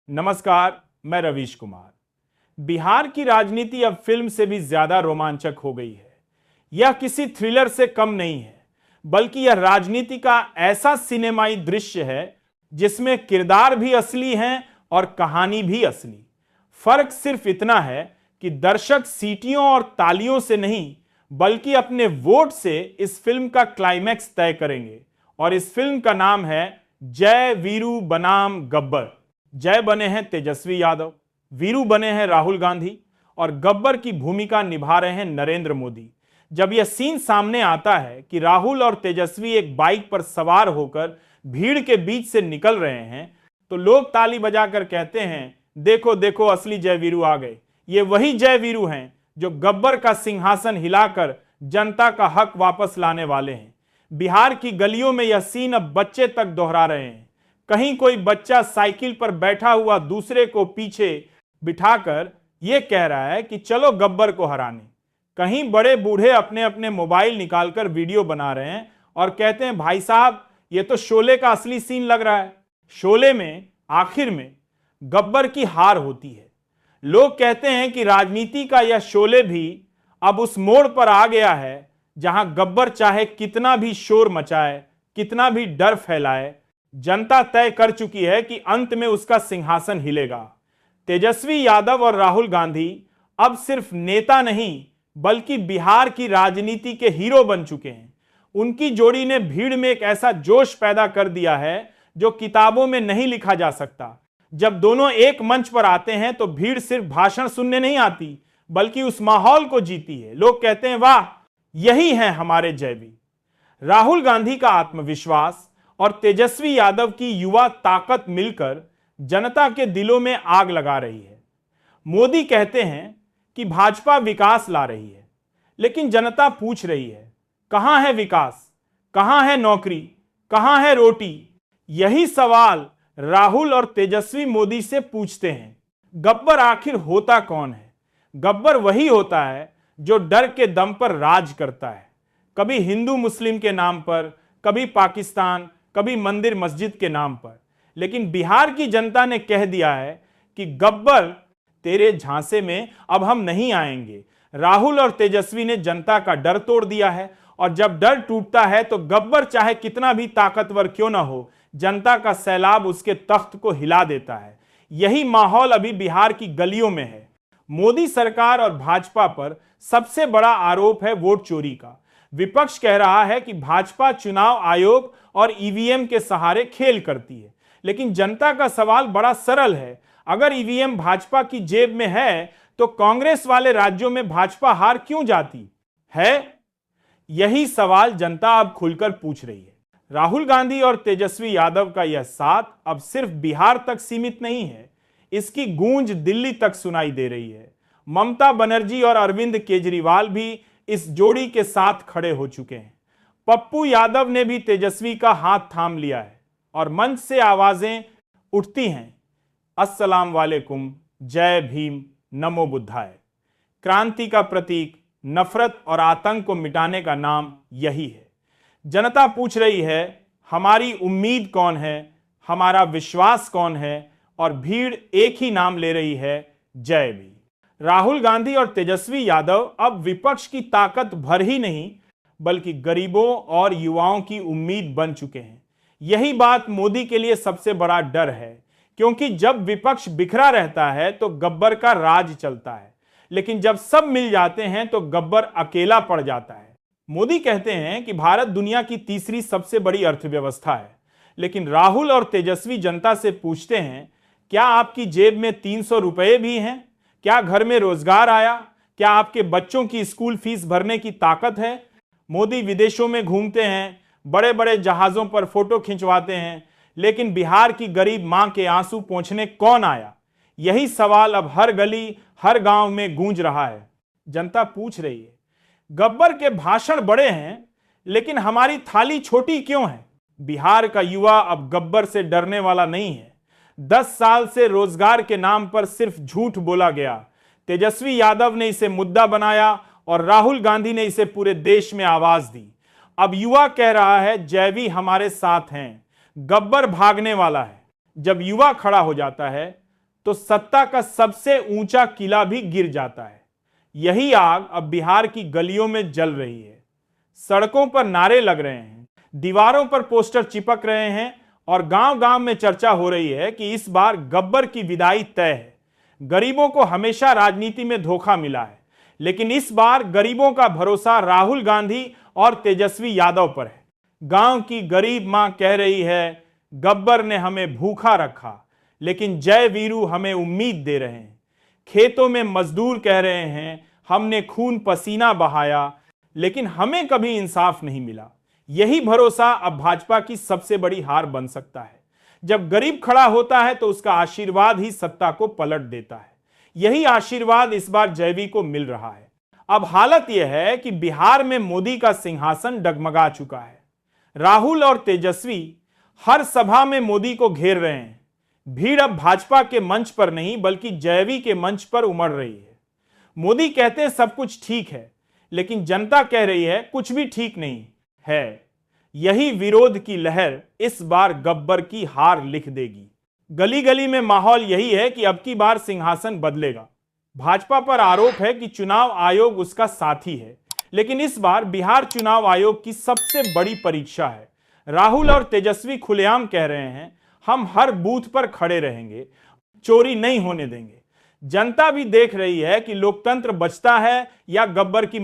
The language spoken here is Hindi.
नमस्कार, मैं रवीश कुमार। बिहार की राजनीति अब फिल्म से भी ज्यादा रोमांचक हो गई है। यह किसी थ्रिलर से कम नहीं है, बल्कि यह राजनीति का ऐसा सिनेमाई दृश्य है जिसमें किरदार भी असली हैं और कहानी भी असली। फर्क सिर्फ इतना है कि दर्शक सीटियों और तालियों से नहीं, बल्कि अपने वोट से इस फिल्म का क्लाइमैक्स तय करेंगे। और इस फिल्म का नाम है जय वीरू बनाम गब्बर। जय बने हैं तेजस्वी यादव, वीरू बने हैं राहुल गांधी और गब्बर की भूमिका निभा रहे हैं नरेंद्र मोदी। जब यह सीन सामने आता है कि राहुल और तेजस्वी एक बाइक पर सवार होकर भीड़ के बीच से निकल रहे हैं, तो लोग ताली बजाकर कहते हैं, देखो देखो असली जय वीरू आ गए। ये वही जय वीरू हैं जो गब्बर का सिंहासन हिलाकर जनता का हक वापस लाने वाले हैं। बिहार की गलियों में यह सीन अब बच्चे तक दोहरा रहे हैं। कहीं कोई बच्चा साइकिल पर बैठा हुआ दूसरे को पीछे बिठाकर यह कह रहा है कि चलो गब्बर को हराने। कहीं बड़े बूढ़े अपने अपने मोबाइल निकालकर वीडियो बना रहे हैं और कहते हैं, भाई साहब ये तो शोले का असली सीन लग रहा है। शोले में आखिर में गब्बर की हार होती है। लोग कहते हैं कि राजनीति का यह शोले भी अब उस मोड़ पर आ गया है जहां गब्बर चाहे कितना भी शोर मचाए, कितना भी डर फैलाए, जनता तय कर चुकी है कि अंत में उसका सिंहासन हिलेगा। तेजस्वी यादव और राहुल गांधी अब सिर्फ नेता नहीं, बल्कि बिहार की राजनीति के हीरो बन चुके हैं। उनकी जोड़ी ने भीड़ में एक ऐसा जोश पैदा कर दिया है जो किताबों में नहीं लिखा जा सकता। जब दोनों एक मंच पर आते हैं तो भीड़ सिर्फ भाषण सुनने नहीं आती, बल्कि उस माहौल को जीती है। लोग कहते हैं, वाह यही है हमारे जयवीर। राहुल गांधी का आत्मविश्वास और तेजस्वी यादव की युवा ताकत मिलकर जनता के दिलों में आग लगा रही है। मोदी कहते हैं कि भाजपा विकास ला रही है, लेकिन जनता पूछ रही है, कहां है विकास, कहां है नौकरी, कहां है रोटी। यही सवाल राहुल और तेजस्वी मोदी से पूछते हैं। गब्बर आखिर होता कौन है? गब्बर वही होता है जो डर के दम पर राज करता है, कभी हिंदू मुस्लिम के नाम पर, कभी पाकिस्तान, कभी मंदिर मस्जिद के नाम पर। लेकिन बिहार की जनता ने कह दिया है कि गब्बर तेरे झांसे में अब हम नहीं आएंगे। राहुल और तेजस्वी ने जनता का डर तोड़ दिया है, और जब डर टूटता है तो गब्बर चाहे कितना भी ताकतवर क्यों ना हो, जनता का सैलाब उसके तख्त को हिला देता है। यही माहौल अभी बिहार की गलियों में है। मोदी सरकार और भाजपा पर सबसे बड़ा आरोप है वोट चोरी का। विपक्ष कह रहा है कि भाजपा चुनाव आयोग और ईवीएम के सहारे खेल करती है, लेकिन जनता का सवाल बड़ा सरल है। अगर ईवीएम भाजपा की जेब में है तो कांग्रेस वाले राज्यों में भाजपा हार क्यों जाती है? यही सवाल जनता अब खुलकर पूछ रही है। राहुल गांधी और तेजस्वी यादव का यह साथ अब सिर्फ बिहार तक सीमित नहीं है, इसकी गूंज दिल्ली तक सुनाई दे रही है। ममता बनर्जी और अरविंद केजरीवाल भी इस जोड़ी के साथ खड़े हो चुके हैं। पप्पू यादव ने भी तेजस्वी का हाथ थाम लिया है और मंच से आवाजें उठती हैं, अस्सलाम वालेकुम, जय भीम, नमो बुद्धाय। क्रांति का प्रतीक, नफरत और आतंक को मिटाने का नाम यही है। जनता पूछ रही है, हमारी उम्मीद कौन है, हमारा विश्वास कौन है, और भीड़ एक ही नाम ले रही है, जय भीम। राहुल गांधी और तेजस्वी यादव अब विपक्ष की ताकत भर ही नहीं, बल्कि गरीबों और युवाओं की उम्मीद बन चुके हैं। यही बात मोदी के लिए सबसे बड़ा डर है, क्योंकि जब विपक्ष बिखरा रहता है तो गब्बर का राज चलता है, लेकिन जब सब मिल जाते हैं तो गब्बर अकेला पड़ जाता है। मोदी कहते हैं कि भारत दुनिया की तीसरी सबसे बड़ी अर्थव्यवस्था है, लेकिन राहुल और तेजस्वी जनता से पूछते हैं, क्या आपकी जेब में 300 रुपए भी हैं? क्या घर में रोजगार आया? क्या आपके बच्चों की स्कूल फीस भरने की ताकत है? मोदी विदेशों में घूमते हैं, बड़े बड़े जहाजों पर फोटो खिंचवाते हैं, लेकिन बिहार की गरीब मां के आंसू पोंछने कौन आया? यही सवाल अब हर गली, हर गांव में गूंज रहा है। जनता पूछ रही है, गब्बर के भाषण बड़े हैं, लेकिन हमारी थाली छोटी क्यों है? बिहार का युवा अब गब्बर से डरने वाला नहीं है। 10 साल से रोजगार के नाम पर सिर्फ झूठ बोला गया। तेजस्वी यादव ने इसे मुद्दा बनाया और राहुल गांधी ने इसे पूरे देश में आवाज दी। अब युवा कह रहा है, जयवी हमारे साथ हैं, गब्बर भागने वाला है। जब युवा खड़ा हो जाता है तो सत्ता का सबसे ऊंचा किला भी गिर जाता है। यही आग अब बिहार की गलियों में जल रही है। सड़कों पर नारे लग रहे हैं, दीवारों पर पोस्टर चिपक रहे हैं और गांव-गांव में चर्चा हो रही है कि इस बार गब्बर की विदाई तय है। गरीबों को हमेशा राजनीति में धोखा मिला है, लेकिन इस बार गरीबों का भरोसा राहुल गांधी और तेजस्वी यादव पर है। गांव की गरीब मां कह रही है, गब्बर ने हमें भूखा रखा, लेकिन जय वीरू हमें उम्मीद दे रहे हैं। खेतों में मजदूर कह रहे हैं, हमने खून पसीना बहाया, लेकिन हमें कभी इंसाफ नहीं मिला। यही भरोसा अब भाजपा की सबसे बड़ी हार बन सकता है। जब गरीब खड़ा होता है तो उसका आशीर्वाद ही सत्ता को पलट देता है। यही आशीर्वाद इस बार जयवी को मिल रहा है। अब हालत यह है कि बिहार में मोदी का सिंहासन डगमगा चुका है। राहुल और तेजस्वी हर सभा में मोदी को घेर रहे हैं। भीड़ अब भाजपा के मंच पर नहीं बल्कि जयवी के मंच पर उमड़ रही है। मोदी कहते हैं सब कुछ ठीक है, लेकिन जनता कह रही है कुछ भी ठीक नहीं है। यही विरोध की लहर इस बार गब्बर की हार लिख देगी। गली गली में माहौल यही है कि अब की बार सिंहासन बदलेगा। भाजपा पर आरोप है कि चुनाव आयोग उसका साथी है, लेकिन इस बार बिहार चुनाव आयोग की सबसे बड़ी परीक्षा है। राहुल और तेजस्वी खुलेआम कह रहे हैं, हम हर बूथ पर खड़े रहेंगे, चोरी नहीं होने देंगे। जनता भी देख रही है कि लोकतंत्र बचता है या गब्बर की